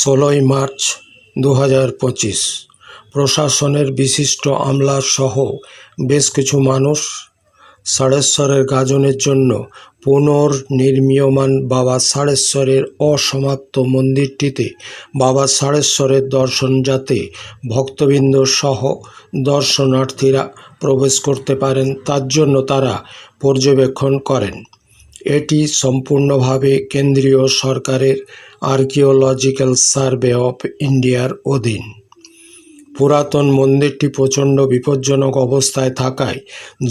16ই March 2025 প্রশাসনের বিশিষ্ট আমলাসহ বেশ কিছু মানুষ ষাঁড়েশ্বরের গাজনের জন্য পুনর্নির্মীয়মান বাবা ষাঁড়েশ্বরের অসমাপ্ত মন্দিরটিতে বাবা ষাঁড়েশ্বরের দর্শন যাতে ভক্তবৃন্দ সহ দর্শনার্থীরা প্রবেশ করতে পারেন তার জন্য তারা পর্যবেক্ষণ করেন। এটি সম্পূর্ণভাবে কেন্দ্রীয় সরকারের আর্কিওলজিক্যাল সার্ভে অফ ইন্ডিয়ার অধীন। পুরাতন মন্দিরটি প্রচণ্ড বিপজ্জনক অবস্থায় থাকায়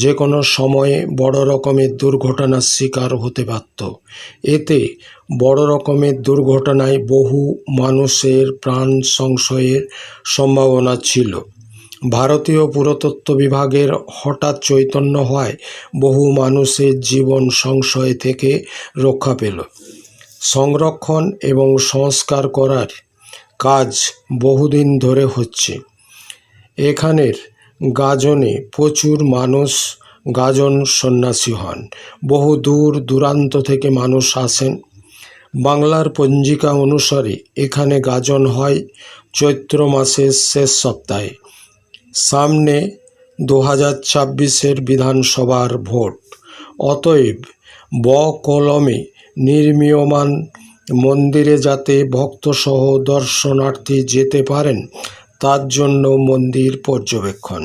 যে কোনো সময়ে বড় রকমের দুর্ঘটনার শিকার হতে পারত। এতে বড় রকমের দুর্ঘটনায় বহু মানুষের প্রাণ সংশয়ের সম্ভাবনা ছিল। ভারতীয় পুরাতত্ত্ব বিভাগের হঠাৎ চৈতন্য হওয়ায় বহু মানুষের জীবন সংশয় থেকে রক্ষা পেল। সংরক্ষণ এবং সংস্কার করার কাজ বহুদিন ধরে হচ্ছে। এখানের গাজনে প্রচুর মানুষ গাজন সন্ন্যাসী হন। বহু দূর দূরান্ত থেকে মানুষ আসেন। বাংলার পঞ্জিকা অনুসারে এখানে গাজন হয় চৈত্র মাসের শেষ সপ্তাহে। সামনে 2026-এর বিধানসভার ভোট, অতএব বকলমে নির্মীয়মান মন্দিরে যাতে ভক্তসহ দর্শনার্থী যেতে পারেন তার জন্য মন্দির পর্যবেক্ষণ।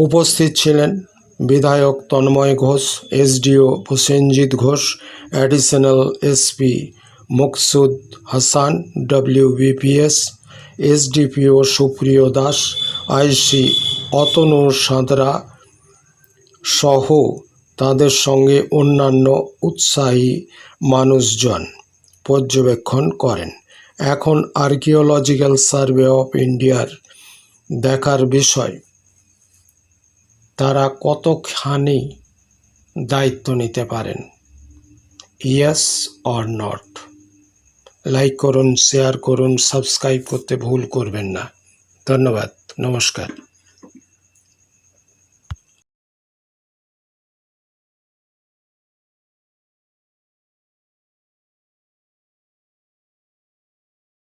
উপস্থিত ছিলেন বিধায়ক Tanmoy Ghosh, SDO Prosenjit Ghosh, additional SP Maksud Hasan WBPS, SDPO Supriyo Das, আইসি অতনু সাঁতরা সহ তাদের সঙ্গে অন্যান্য উৎসাহী মানুষজন পর্যবেক্ষণ করেন। এখন আর্কিওলজিক্যাল সার্ভে অফ ইন্ডিয়ার দেখার বিষয় তারা কতখানি দায়িত্ব নিতে পারেন। Yes or not. লাইক করুন, শেয়ার করুন, সাবস্ক্রাইব করতে ভুল করবেন না। ধন্যবাদ, নমস্কার।